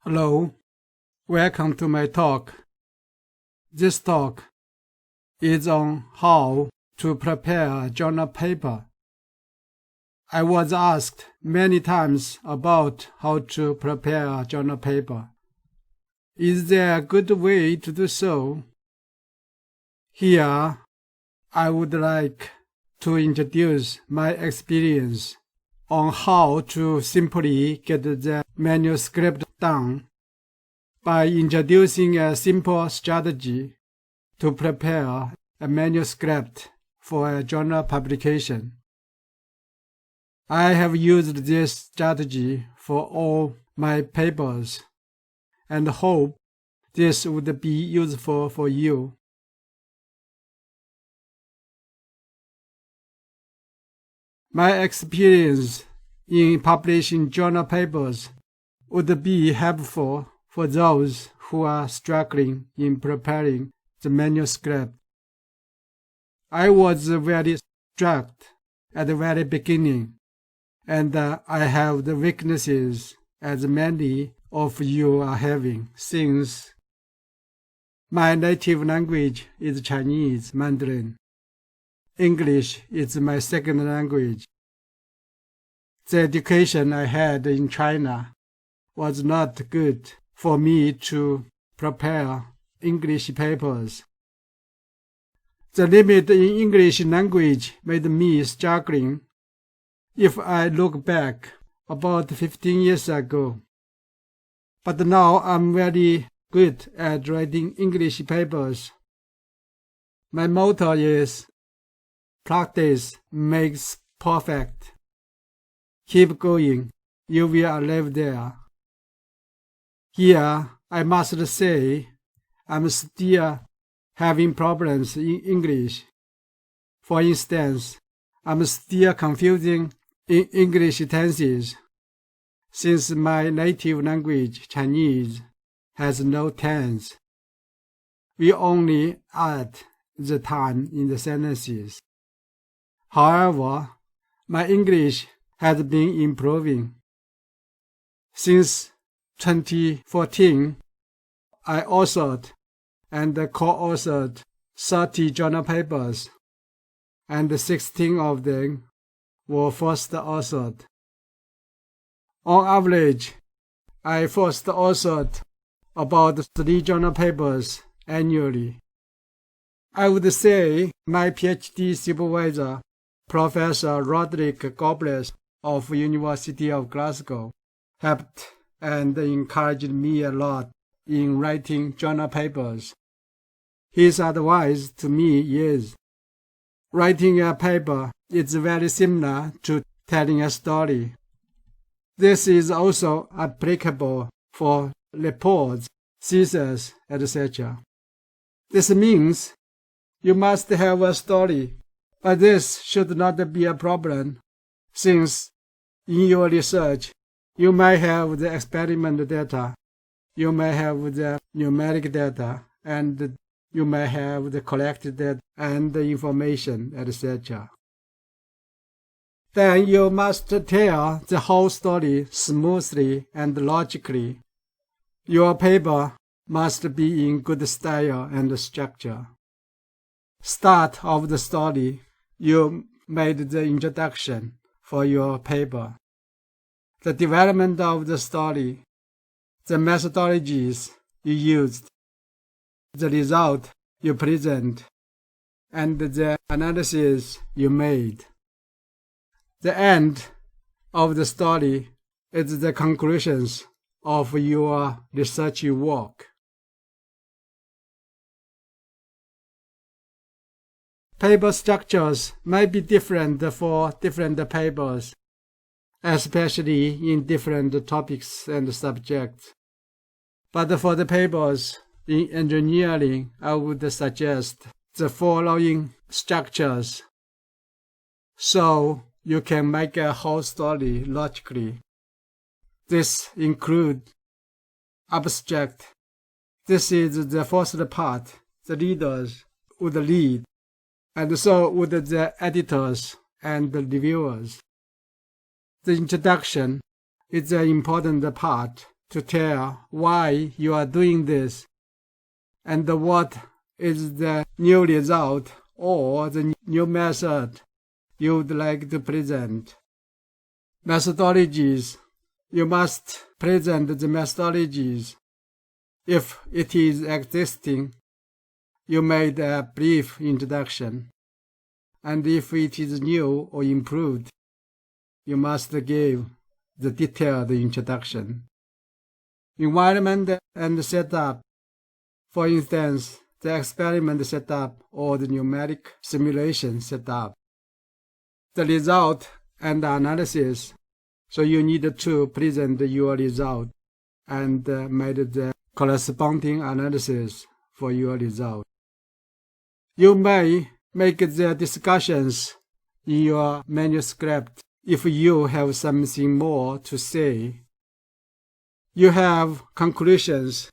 Hello, welcome to my talk. This talk is on how to prepare a journal paper. I was asked many times about how to prepare a journal paper. Is there a good way to do so? Here, I would like to introduce my experience on how to simply get the manuscript done by introducing a simple strategy to prepare a manuscript for a journal publication. I have used this strategy for all my papers and hope this would be useful for you. My experience in publishing journal papers would be helpful for those who are struggling in preparing the manuscript. I was very struck at the very beginning, and I have the weaknesses as many of you are having, since my native language is Chinese Mandarin. English is my second language. The education I had in China was not good for me to prepare English papers. The limit in English language made me struggling if I look back about 15 years ago. But now I'm very good at writing English papers. My motto is, practice makes perfect. Keep going, you will arrive there. Here, I must say, I'm still having problems in English. For instance, I'm still confusing in English tenses, since my native language, Chinese, has no tense. We only add the time in the sentences. However, my English has been improving. Since 2014, I authored and co-authored 30 journal papers, and 16 of them were first authored. On average, I first authored about 3 journal papers annually. I would say my PhD supervisor, Professor Roderick Gobles of University of Glasgow, helped and encouraged me a lot in writing journal papers. His advice to me is, writing a paper is very similar to telling a story. This is also applicable for reports, theses, etc. This means you must have a story, but this should not be a problem, since in your research you may have the experiment data, you may have the numeric data, and you may have the collected data and the information, etc. Then you must tell the whole story smoothly and logically. Your paper must be in good style and structure. Start of the story, you made the introduction for your paper. The development of the story, the methodologies you used, the result you present, and the analysis you made. The end of the story is the conclusions of your research work. Paper structures may be different for different papers, especially in different topics and subjects. But for the papers in engineering, I would suggest the following structures, so you can make a whole story logically. This includes abstract. This is the first part. The readers would read, and so would the editors and the reviewers. The introduction is an important part to tell why you are doing this and what is the new result or the new method you would like to present. Methodologies. You must present the methodologies. If it is existing, you made a brief introduction. And if it is new or improved, you must give the detailed introduction. Environment and setup. For instance, the experiment setup or the numeric simulation setup. The result and analysis. So you need to present your result and make the corresponding analysis for your result. You may make the discussions in your manuscript if you have something more to say. You have conclusions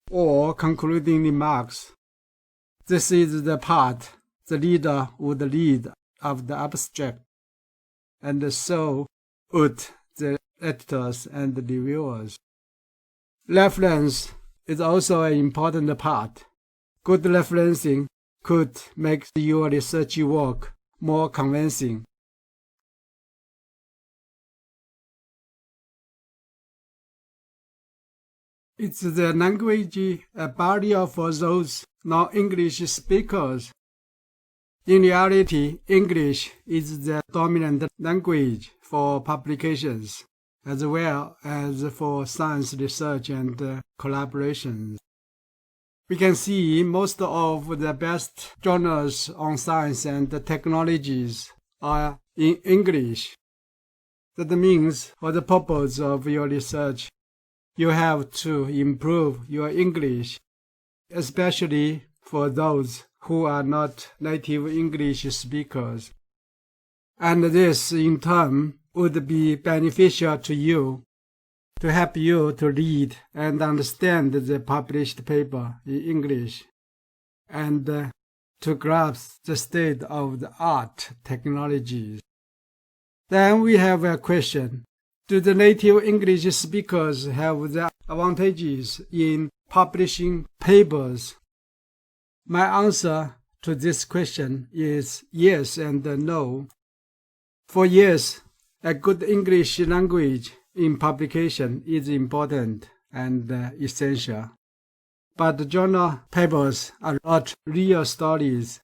or concluding remarks. This is the part the leader would read of the abstract, and so would the editors and the reviewers. Reference is also an important part. Good referencing could make your research work more convincing. It's the language a barrier for those non-English speakers. In reality, English is the dominant language for publications, as well as for science research and collaborations. We can see most of the best journals on science and technologies are in English. That means, for the purpose of your research, you have to improve your English, especially for those who are not native English speakers. And this, in turn, would be beneficial to you, to help you to read and understand the published paper in English, and to grasp the state of the art technologies. Then we have a question. Do the native English speakers have the advantages in publishing papers? My answer to this question is yes and no. For yes, a good English language in publication is important and essential. But journal papers are not real stories.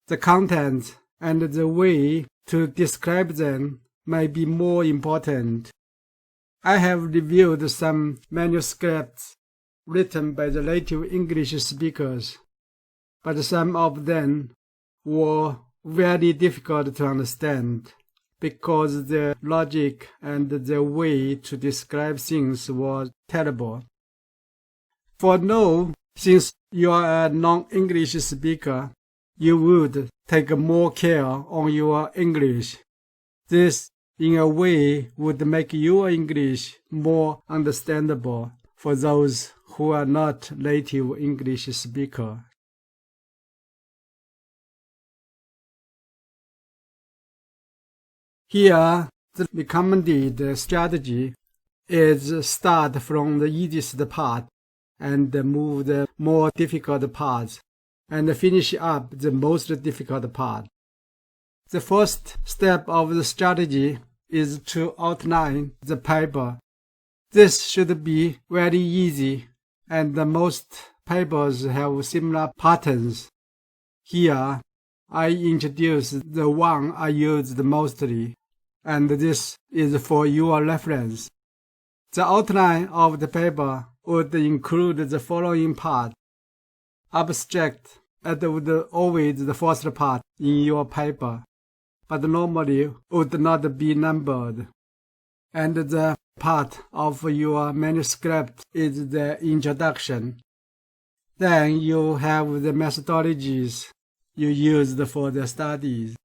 The content and the way to describe them may be more important. I have reviewed some manuscripts written by the native English speakers, but some of them were very difficult to understand because the logic and the way to describe things was terrible. For now, since you are a non-English speaker, you would take more care on your English. This, in a way, would make your English more understandable for those who are not native English speakers. Here, the recommended strategy is start from the easiest part and move the more difficult parts and finish up the most difficult part. The first step of the strategy is to outline the paper. This should be very easy, and most papers have similar patterns. Here, I introduce the one I used mostly, and this is for your reference. The outline of the paper would include the following part. Abstract, and would always the first part in your paper, but normally would not be numbered. And the part of your manuscript is the introduction. Then you have the methodologies you used for the studies,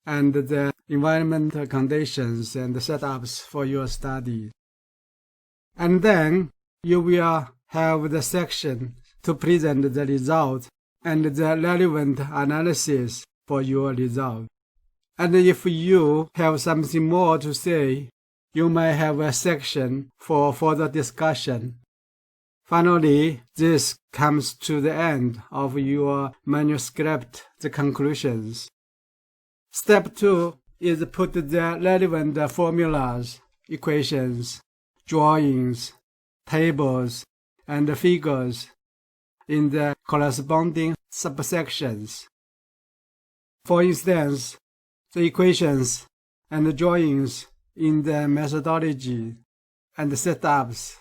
and the environmental conditions and setups for your studies. And then you will have the section to present the result and the relevant analysis for your result. And if you have something more to say, you may have a section for further discussion. Finally, this comes to the end of your manuscript, the conclusions. Step 2 is put the relevant formulas, equations, drawings, tables, and figures in the corresponding subsections. For instance, the equations and the drawings in the methodology and the setups,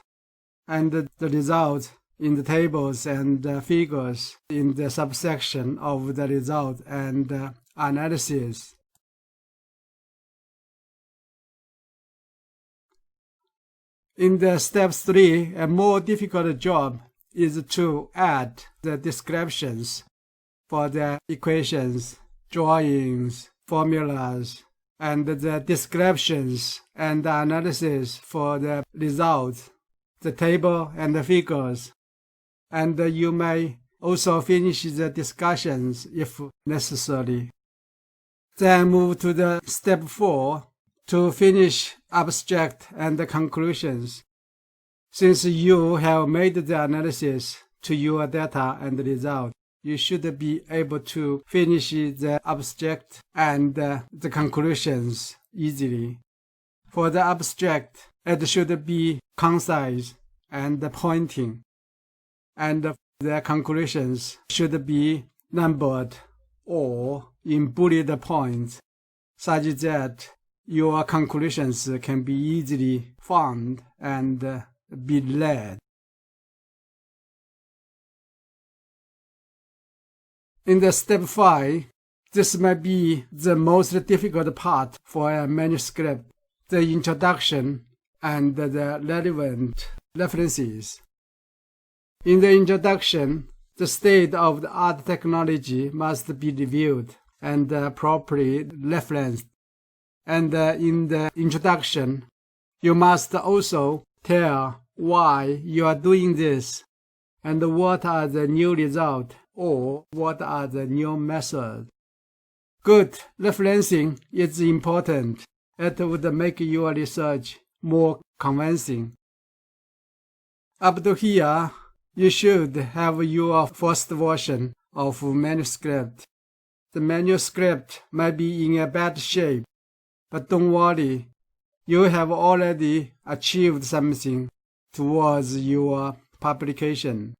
and the result in the tables and figures in the subsection of the result and analysis. In the step 3, a more difficult job is to add the descriptions for the equations, drawings, formulas, and the descriptions and the analysis for the result, the table and the figures. And you may also finish the discussions if necessary. Then move to the step 4 to finish abstract and the conclusions. Since you have made the analysis to your data and result, you should be able to finish the abstract and the conclusions easily. For the abstract, it should be concise and pointing, and the conclusions should be numbered or in bullet points, such that your conclusions can be easily found and be read. In the step 5, this may be the most difficult part for a manuscript, the introduction and the relevant references. In the introduction, the state of the art technology must be reviewed and properly referenced. And in the introduction, you must also tell why you are doing this and what are the new results or what are the new methods. Good referencing is important. It would make your research more convincing. Up to here, you should have your first version of manuscript. The manuscript might be in a bad shape, but don't worry, you have already achieved something towards your publication.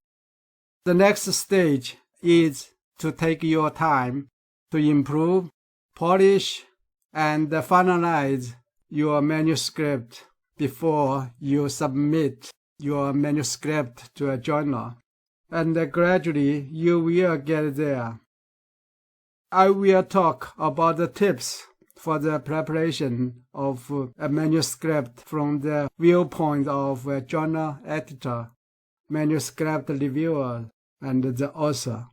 The next stage is to take your time to improve, polish, and finalize your manuscript before you submit your manuscript to a journal. And gradually you will get there. I will talk about the tips for the preparation of a manuscript from the viewpoint of a journal editor, manuscript reviewer, and the author.